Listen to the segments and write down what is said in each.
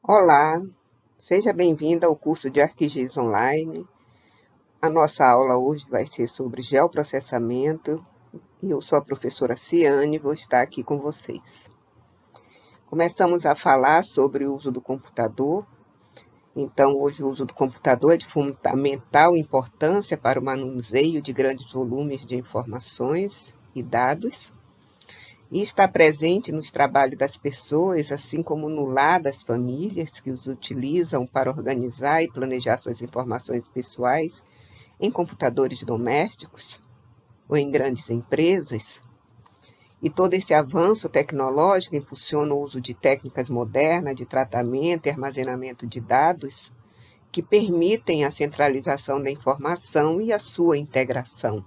Olá, seja bem-vinda ao curso de ArcGIS Online. A nossa aula hoje vai ser sobre geoprocessamento e eu sou a professora Ciane, vou estar aqui com vocês. Começamos a falar sobre o uso do computador. Então, hoje o uso do computador é de fundamental importância para o manuseio de grandes volumes de informações e dados, e está presente nos trabalhos das pessoas, assim como no lar das famílias que os utilizam para organizar e planejar suas informações pessoais em computadores domésticos ou em grandes empresas. E todo esse avanço tecnológico impulsiona o uso de técnicas modernas de tratamento e armazenamento de dados que permitem a centralização da informação e a sua integração.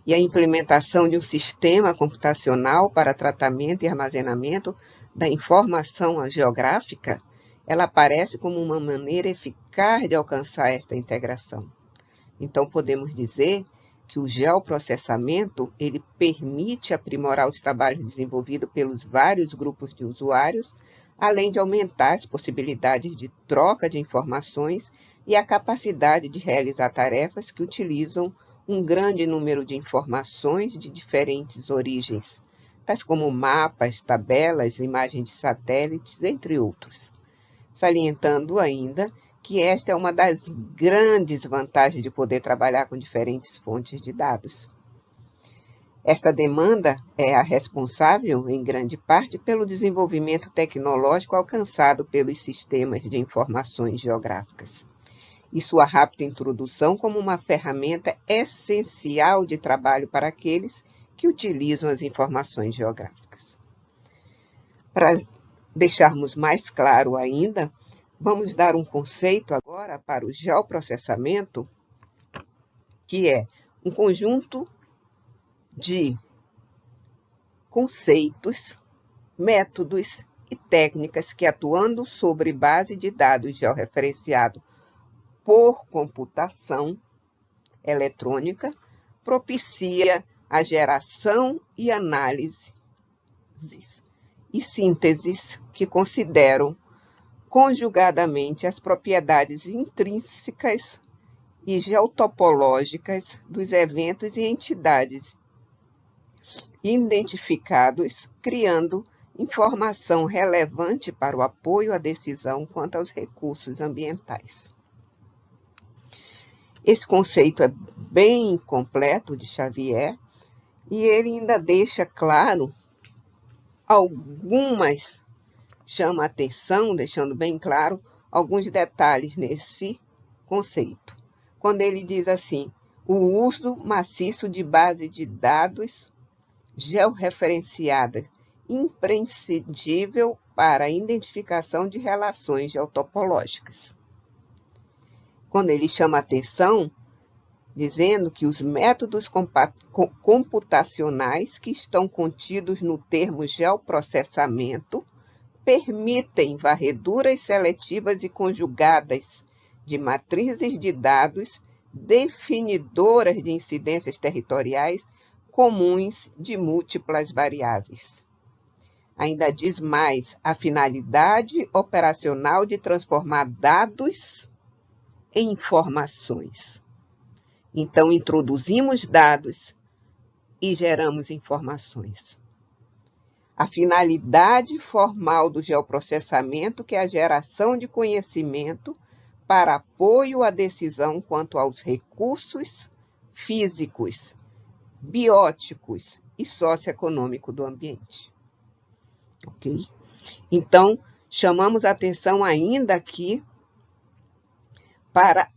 E a implementação de um sistema computacional para tratamento e armazenamento da informação geográfica, ela aparece como uma maneira eficaz de alcançar esta integração. Então, podemos dizer que o geoprocessamento, ele permite aprimorar os trabalhos desenvolvidos pelos vários grupos de usuários, além de aumentar as possibilidades de troca de informações e a capacidade de realizar tarefas que utilizam um grande número de informações de diferentes origens, tais como mapas, tabelas, imagens de satélites, entre outros. Salientando ainda que esta é uma das grandes vantagens de poder trabalhar com diferentes fontes de dados. Esta demanda é a responsável, em grande parte, pelo desenvolvimento tecnológico alcançado pelos sistemas de informações geográficas e sua rápida introdução como uma ferramenta essencial de trabalho para aqueles que utilizam as informações geográficas. Para deixarmos mais claro ainda, vamos dar um conceito agora para o geoprocessamento, que é um conjunto de conceitos, métodos e técnicas que, atuando sobre base de dados georreferenciados por computação eletrônica, propicia a geração e análise e sínteses que consideram conjugadamente as propriedades intrínsecas e geotopológicas dos eventos e entidades identificados, criando informação relevante para o apoio à decisão quanto aos recursos ambientais. Esse conceito é bem completo de Xavier e ele ainda deixa claro chama a atenção, deixando bem claro, alguns detalhes nesse conceito. Quando ele diz assim, o uso maciço de base de dados georreferenciada, imprescindível para a identificação de relações geotopológicas. Quando ele chama a atenção, dizendo que os métodos computacionais que estão contidos no termo geoprocessamento permitem varreduras seletivas e conjugadas de matrizes de dados definidoras de incidências territoriais comuns de múltiplas variáveis. Ainda diz mais, a finalidade operacional de transformar dados em informações. Então, introduzimos dados e geramos informações. A finalidade formal do geoprocessamento, que é a geração de conhecimento para apoio à decisão quanto aos recursos físicos, bióticos e socioeconômicos do ambiente. Ok? Então, chamamos a atenção ainda aqui para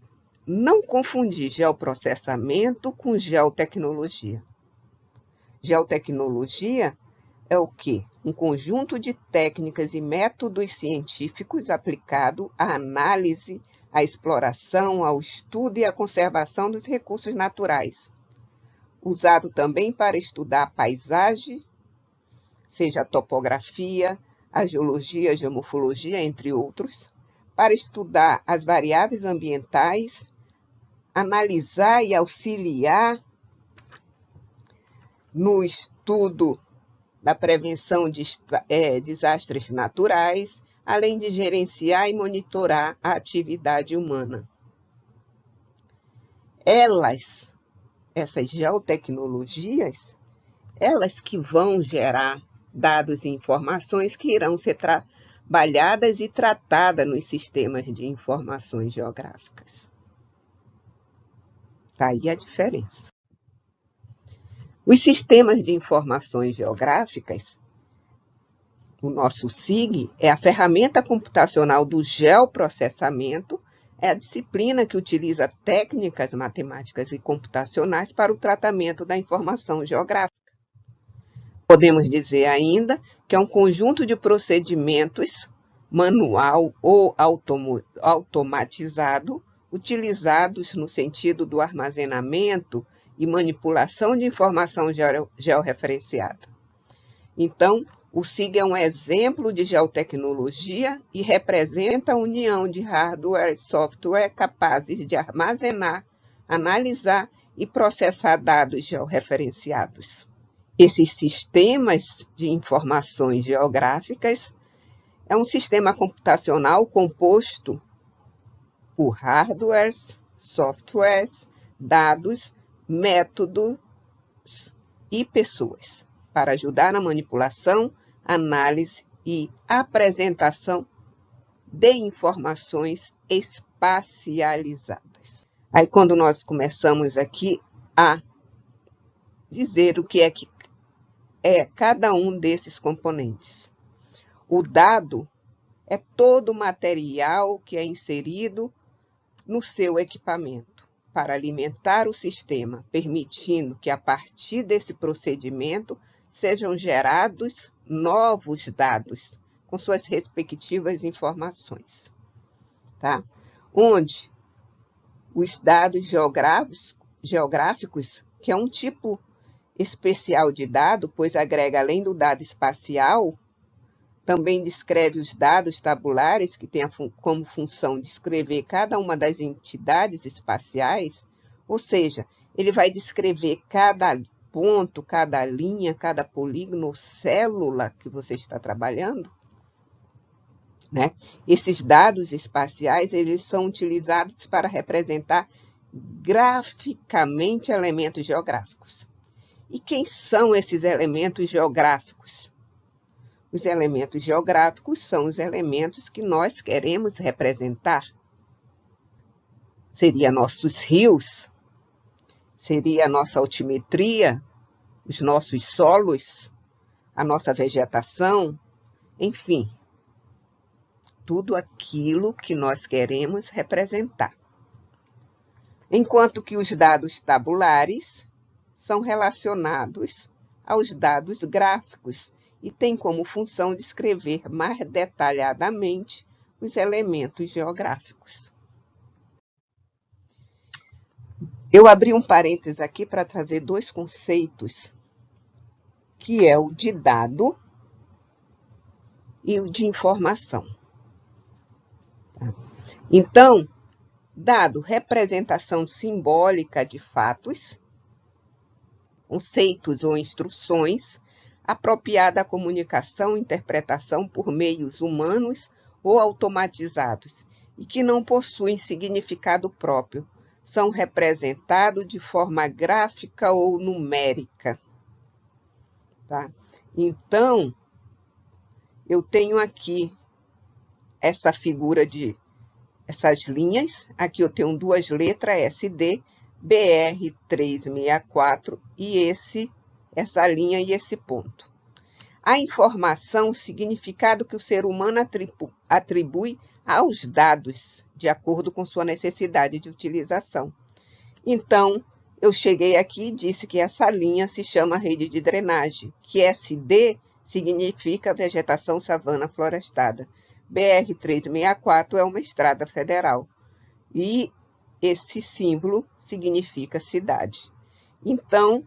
não confundir geoprocessamento com geotecnologia. Geotecnologia é o quê? Um conjunto de técnicas e métodos científicos aplicado à análise, à exploração, ao estudo e à conservação dos recursos naturais. Usado também para estudar a paisagem, seja a topografia, a geologia, a geomorfologia, entre outros, para estudar as variáveis ambientais, analisar e auxiliar no estudo da prevenção de desastres naturais, além de gerenciar e monitorar a atividade humana. Essas geotecnologias, elas que vão gerar dados e informações que irão ser trabalhadas e tratadas nos sistemas de informações geográficas. Está aí a diferença. Os sistemas de informações geográficas, o nosso SIG, é a ferramenta computacional do geoprocessamento, é a disciplina que utiliza técnicas matemáticas e computacionais para o tratamento da informação geográfica. Podemos dizer ainda que é um conjunto de procedimentos manual ou automatizado, utilizados no sentido do armazenamento e manipulação de informação georreferenciada. Então, o SIG é um exemplo de geotecnologia e representa a união de hardware e software capazes de armazenar, analisar e processar dados georreferenciados. Esses sistemas de informações geográficas é um sistema computacional composto por hardwares, softwares, dados, métodos e pessoas, para ajudar na manipulação, análise e apresentação de informações espacializadas. Aí, quando nós começamos aqui a dizer o que é cada um desses componentes. O dado é todo o material que é inserido no seu equipamento para alimentar o sistema, permitindo que, a partir desse procedimento, sejam gerados novos dados com suas respectivas informações, tá? Onde os dados geográficos, que é um tipo especial de dado, pois agrega, além do dado espacial, também descreve os dados tabulares, que tem como função descrever cada uma das entidades espaciais, ou seja, ele vai descrever cada ponto, cada linha, cada polígono ou célula que você está trabalhando, né? Esses dados espaciais, eles são utilizados para representar graficamente elementos geográficos. E quem são esses elementos geográficos? Os elementos geográficos são os elementos que nós queremos representar. Seria nossos rios, seria a nossa altimetria, os nossos solos, a nossa vegetação, enfim, tudo aquilo que nós queremos representar. Enquanto que os dados tabulares são relacionados aos dados gráficos e têm como função descrever mais detalhadamente os elementos geográficos. Eu abri um parênteses aqui para trazer dois conceitos, que é o de dado e o de informação. Então, dado, representação simbólica de fatos, conceitos ou instruções, apropriada à comunicação e interpretação por meios humanos ou automatizados, e que não possuem significado próprio, são representados de forma gráfica ou numérica. Tá? Então, eu tenho aqui essa figura de essas linhas. Aqui eu tenho duas letras, SD, BR364, e essa linha e esse ponto. A informação, o significado que o ser humano atribui aos dados, de acordo com sua necessidade de utilização. Então, eu cheguei aqui e disse que essa linha se chama rede de drenagem, que SD significa vegetação savana florestada. BR-364 é uma estrada federal. E esse símbolo significa cidade. Então,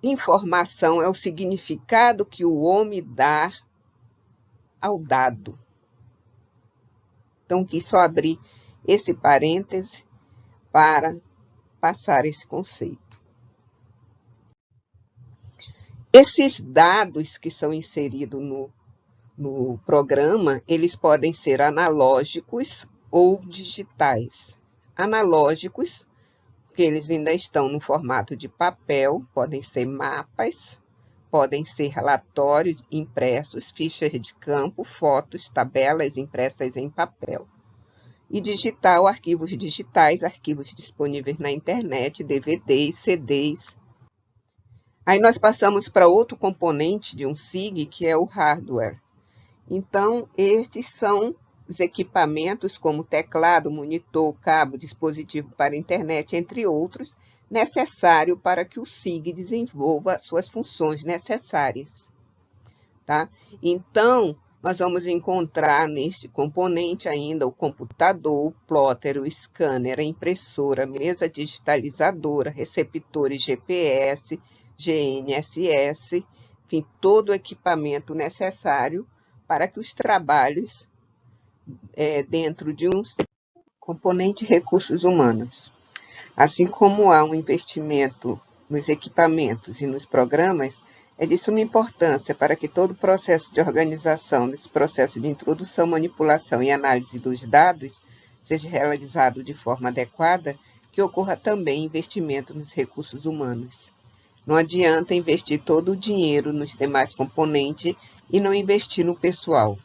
informação é o significado que o homem dá ao dado. Então, quis só abrir esse parêntese para passar esse conceito. Esses dados que são inseridos no programa, eles podem ser analógicos ou digitais. Analógicos, porque eles ainda estão no formato de papel, podem ser mapas, podem ser relatórios impressos, fichas de campo, fotos, tabelas impressas em papel. E digital, arquivos digitais, arquivos disponíveis na internet, DVDs, CDs. Aí nós passamos para outro componente de um SIG, que é o hardware. Então, estes são os equipamentos como teclado, monitor, cabo, dispositivo para internet, entre outros, necessário para que o SIG desenvolva suas funções necessárias. Tá? Então, nós vamos encontrar neste componente ainda o computador, o plotter, o scanner, a impressora, mesa digitalizadora, receptores GPS, GNSS, enfim, todo o equipamento necessário para que os trabalhos dentro de um componente recursos humanos. Assim como há um investimento nos equipamentos e nos programas, é de suma importância para que todo o processo de organização, desse processo de introdução, manipulação e análise dos dados seja realizado de forma adequada, que ocorra também investimento nos recursos humanos. Não adianta investir todo o dinheiro nos demais componentes e não investir no pessoal.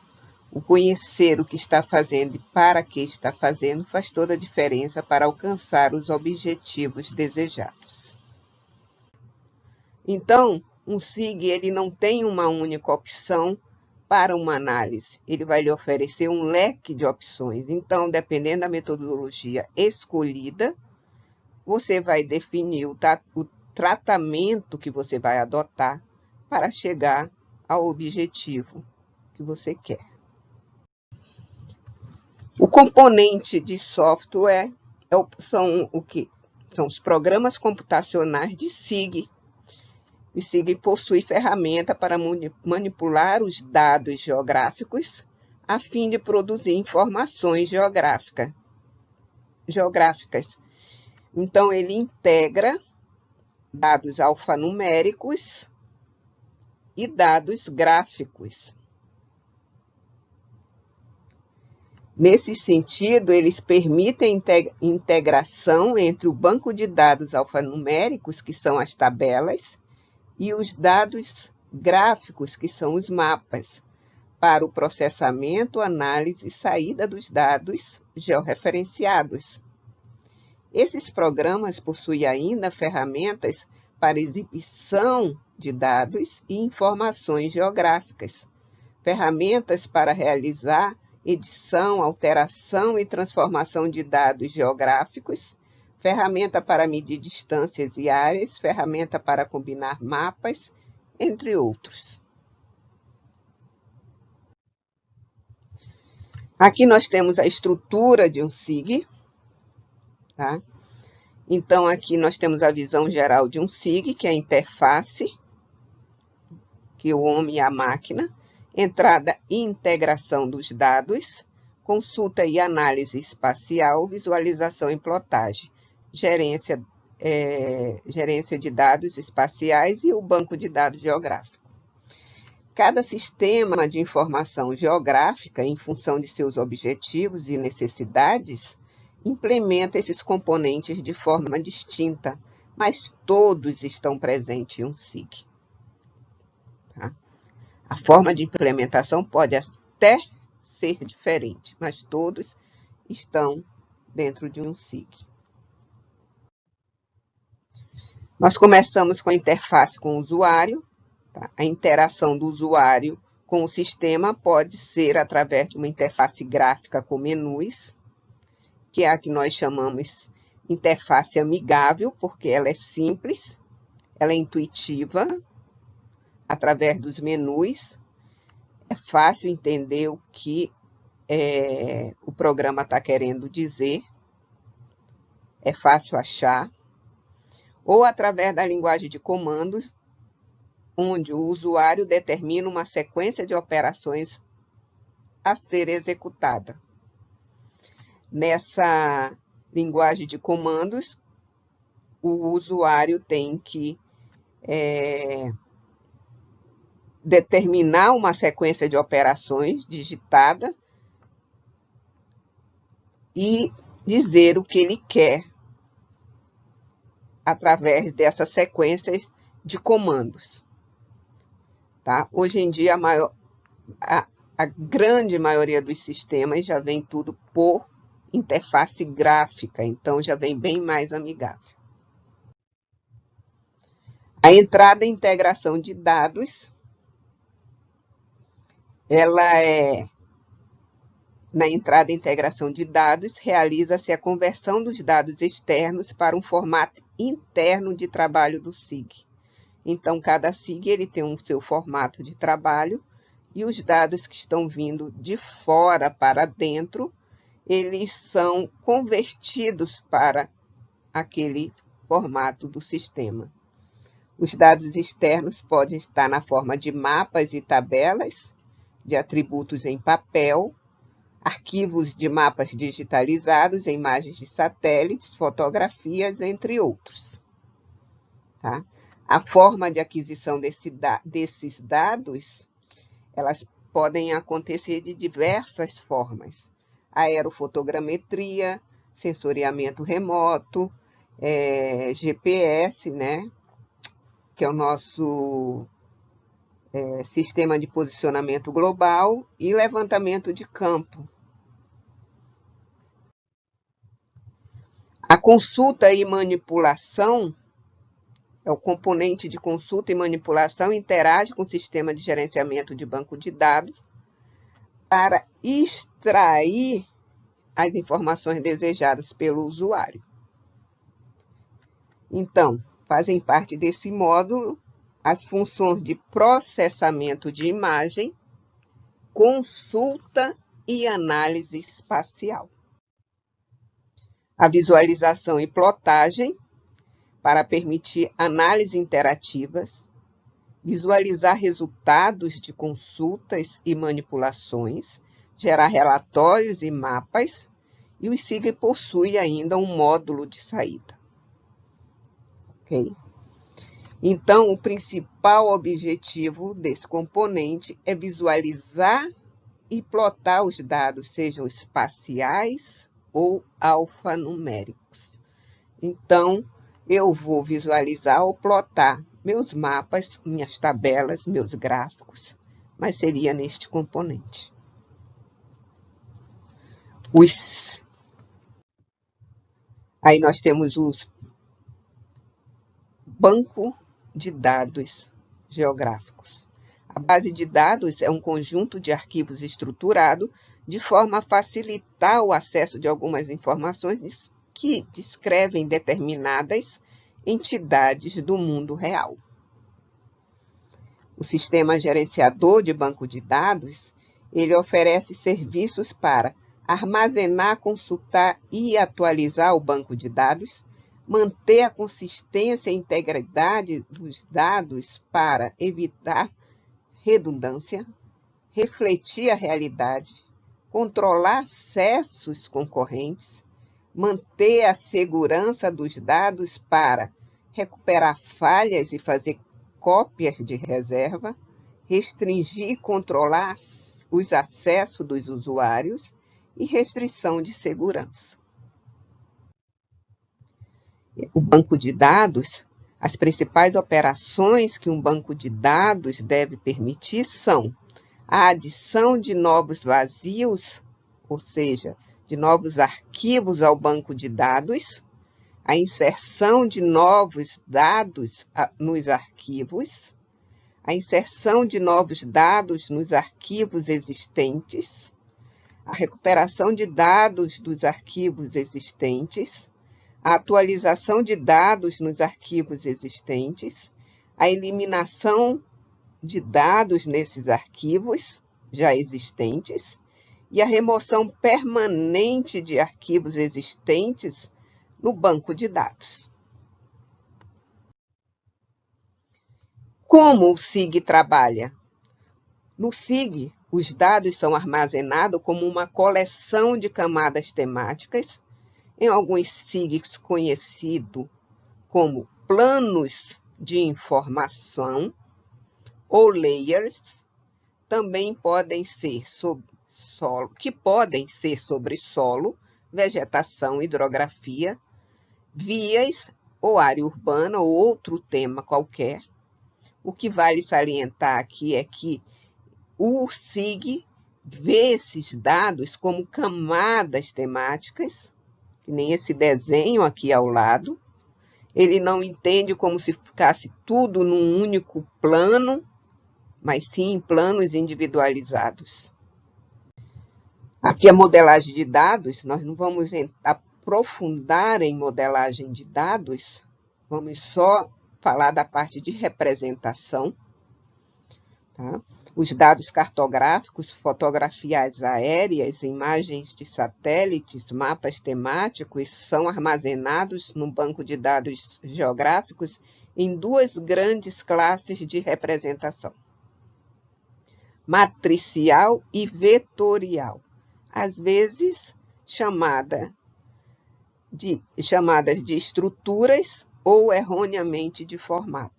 O conhecer o que está fazendo e para que está fazendo faz toda a diferença para alcançar os objetivos desejados. Então, um SIG ele não tem uma única opção para uma análise. Ele vai lhe oferecer um leque de opções. Então, dependendo da metodologia escolhida, você vai definir o tratamento que você vai adotar para chegar ao objetivo que você quer. O componente de software são os programas computacionais de SIG. O SIG possui ferramenta para manipular os dados geográficos a fim de produzir informações geográficas. Então, ele integra dados alfanuméricos e dados gráficos. Nesse sentido, eles permitem integração entre o banco de dados alfanuméricos, que são as tabelas, e os dados gráficos, que são os mapas, para o processamento, análise e saída dos dados georreferenciados. Esses programas possuem ainda ferramentas para exibição de dados e informações geográficas, ferramentas para realizar edição, alteração e transformação de dados geográficos, ferramenta para medir distâncias e áreas, ferramenta para combinar mapas, entre outros. Aqui nós temos a estrutura de um SIG, tá? Então, aqui nós temos a visão geral de um SIG, que é a interface, que é o homem e a máquina, entrada e integração dos dados, consulta e análise espacial, visualização e plotagem, gerência de dados espaciais e o banco de dados geográfico. Cada sistema de informação geográfica, em função de seus objetivos e necessidades, implementa esses componentes de forma distinta, mas todos estão presentes em um SIG. Tá? A forma de implementação pode até ser diferente, mas todos estão dentro de um SIG. Nós começamos com a interface com o usuário. Tá? A interação do usuário com o sistema pode ser através de uma interface gráfica com menus, que é a que nós chamamos interface amigável, porque ela é simples, ela é intuitiva, através dos menus, é fácil entender o que o programa está querendo dizer, é fácil achar, ou através da linguagem de comandos, onde o usuário determina uma sequência de operações a ser executada. Nessa linguagem de comandos, o usuário tem que determinar uma sequência de operações digitada e dizer o que ele quer através dessas sequências de comandos. Tá? Hoje em dia, a grande maioria dos sistemas já vem tudo por interface gráfica, então já vem bem mais amigável. A entrada e integração de dados, na entrada e integração de dados, realiza-se a conversão dos dados externos para um formato interno de trabalho do SIG. Então, cada SIG ele tem o seu formato de trabalho e os dados que estão vindo de fora para dentro, eles são convertidos para aquele formato do sistema. Os dados externos podem estar na forma de mapas e tabelas, de atributos em papel, arquivos de mapas digitalizados, imagens de satélites, fotografias, entre outros. Tá? A forma de aquisição desses dados, elas podem acontecer de diversas formas. Aerofotogrametria, sensoriamento remoto, GPS, né? Que é o nosso sistema de posicionamento global, e levantamento de campo. A consulta e manipulação, o componente de consulta e manipulação interage com o sistema de gerenciamento de banco de dados para extrair as informações desejadas pelo usuário. Então, fazem parte desse módulo as funções de processamento de imagem, consulta e análise espacial. A visualização e plotagem, para permitir análise interativas, visualizar resultados de consultas e manipulações, gerar relatórios e mapas, e o SIG possui ainda um módulo de saída. Ok? Então, o principal objetivo desse componente é visualizar e plotar os dados, sejam espaciais ou alfanuméricos. Então, eu vou visualizar ou plotar meus mapas, minhas tabelas, meus gráficos, mas seria neste componente. Aí nós temos os banco de dados geográficos. A base de dados é um conjunto de arquivos estruturado de forma a facilitar o acesso de algumas informações que descrevem determinadas entidades do mundo real. O sistema gerenciador de banco de dados, ele oferece serviços para armazenar, consultar e atualizar o banco de dados, manter a consistência e integridade dos dados para evitar redundância, refletir a realidade, controlar acessos concorrentes, manter a segurança dos dados para recuperar falhas e fazer cópias de reserva, restringir e controlar os acessos dos usuários e restrição de segurança. O banco de dados, as principais operações que um banco de dados deve permitir são a adição de novos vazios, ou seja, de novos arquivos ao banco de dados, a inserção de novos dados nos arquivos, a inserção de novos dados nos arquivos existentes, a recuperação de dados dos arquivos existentes, a atualização de dados nos arquivos existentes, a eliminação de dados nesses arquivos já existentes e a remoção permanente de arquivos existentes no banco de dados. Como o SIG trabalha? No SIG, os dados são armazenados como uma coleção de camadas temáticas, em alguns SIGs conhecido como planos de informação, ou layers, também podem ser sobre solo, vegetação, hidrografia, vias ou área urbana ou outro tema qualquer. O que vale salientar aqui é que o SIG vê esses dados como camadas temáticas, que nem esse desenho aqui ao lado. Ele não entende como se ficasse tudo num único plano, mas sim em planos individualizados. Aqui a modelagem de dados, nós não vamos aprofundar em modelagem de dados, vamos só falar da parte de representação. Tá? Os dados cartográficos, fotografias aéreas, imagens de satélites, mapas temáticos são armazenados no banco de dados geográficos em duas grandes classes de representação: matricial e vetorial, às vezes chamadas de estruturas ou erroneamente de formato.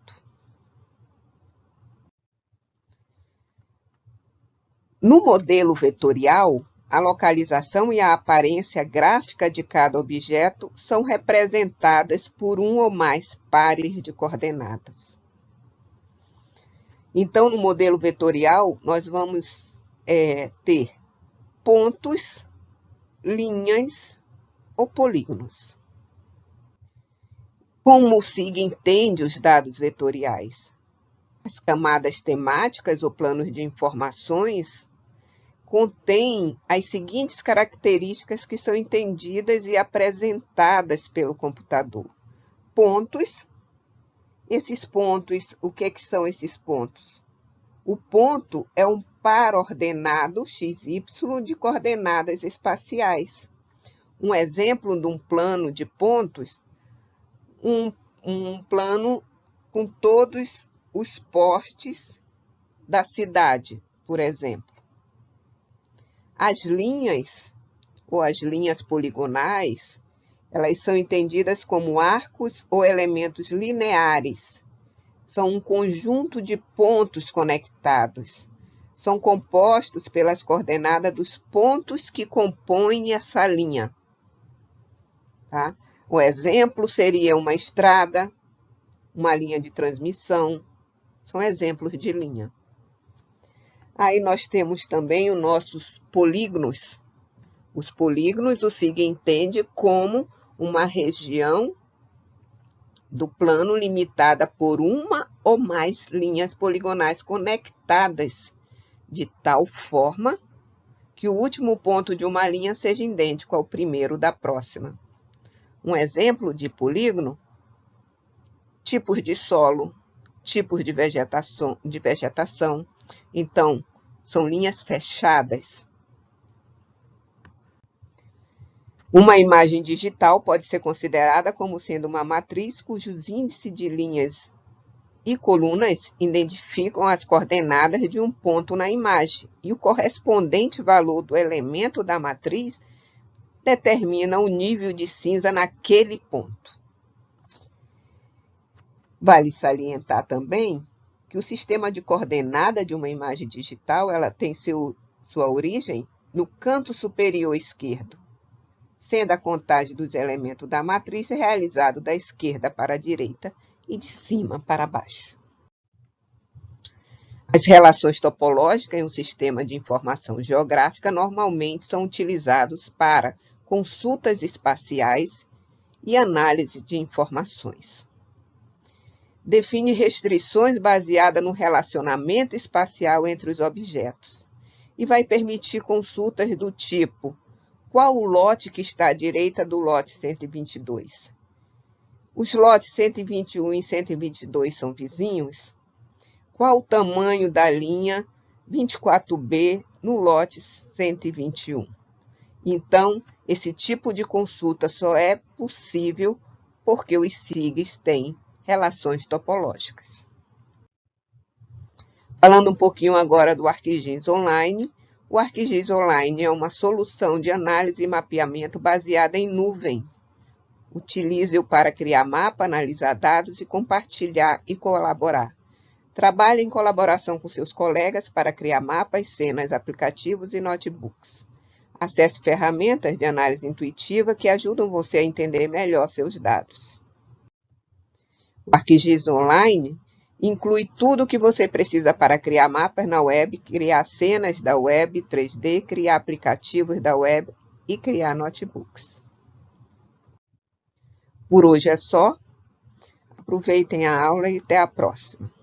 No modelo vetorial, a localização e a aparência gráfica de cada objeto são representadas por um ou mais pares de coordenadas. Então, no modelo vetorial, nós vamos ter pontos, linhas ou polígonos. Como o SIG entende os dados vetoriais? As camadas temáticas ou planos de informações contêm as seguintes características que são entendidas e apresentadas pelo computador. Pontos. Esses pontos, o que são esses pontos? O ponto é um par ordenado XY de coordenadas espaciais. Um exemplo de um plano de pontos, um plano com todos os postes da cidade, por exemplo. As linhas, ou as linhas poligonais, elas são entendidas como arcos ou elementos lineares. São um conjunto de pontos conectados. São compostos pelas coordenadas dos pontos que compõem essa linha. Tá? O exemplo seria uma estrada, uma linha de transmissão. São exemplos de linha. Aí nós temos também os nossos polígonos. Os polígonos, o SIG entende como uma região do plano limitada por uma ou mais linhas poligonais conectadas de tal forma que o último ponto de uma linha seja idêntico ao primeiro da próxima. Um exemplo de polígono: tipos de solo, tipos de vegetação. Então, são linhas fechadas. Uma imagem digital pode ser considerada como sendo uma matriz cujos índices de linhas e colunas identificam as coordenadas de um ponto na imagem, e o correspondente valor do elemento da matriz determina o nível de cinza naquele ponto. Vale salientar também que o sistema de coordenada de uma imagem digital ela tem sua origem no canto superior esquerdo, sendo a contagem dos elementos da matriz realizada da esquerda para a direita e de cima para baixo. As relações topológicas em um sistema de informação geográfica normalmente são utilizados para consultas espaciais e análise de informações. Define restrições baseadas no relacionamento espacial entre os objetos e vai permitir consultas do tipo: qual o lote que está à direita do lote 122? Os lotes 121 e 122 são vizinhos? Qual o tamanho da linha 24B no lote 121? Então, esse tipo de consulta só é possível porque os SIGs têm relações topológicas. Falando um pouquinho agora do ArcGIS Online, o ArcGIS Online é uma solução de análise e mapeamento baseada em nuvem. Utilize-o para criar mapa, analisar dados e compartilhar e colaborar. Trabalhe em colaboração com seus colegas para criar mapas, cenas, aplicativos e notebooks. Acesse ferramentas de análise intuitiva que ajudam você a entender melhor seus dados. O ArcGIS Online inclui tudo o que você precisa para criar mapas na web, criar cenas da web 3D, criar aplicativos da web e criar notebooks. Por hoje é só. Aproveitem a aula e até a próxima.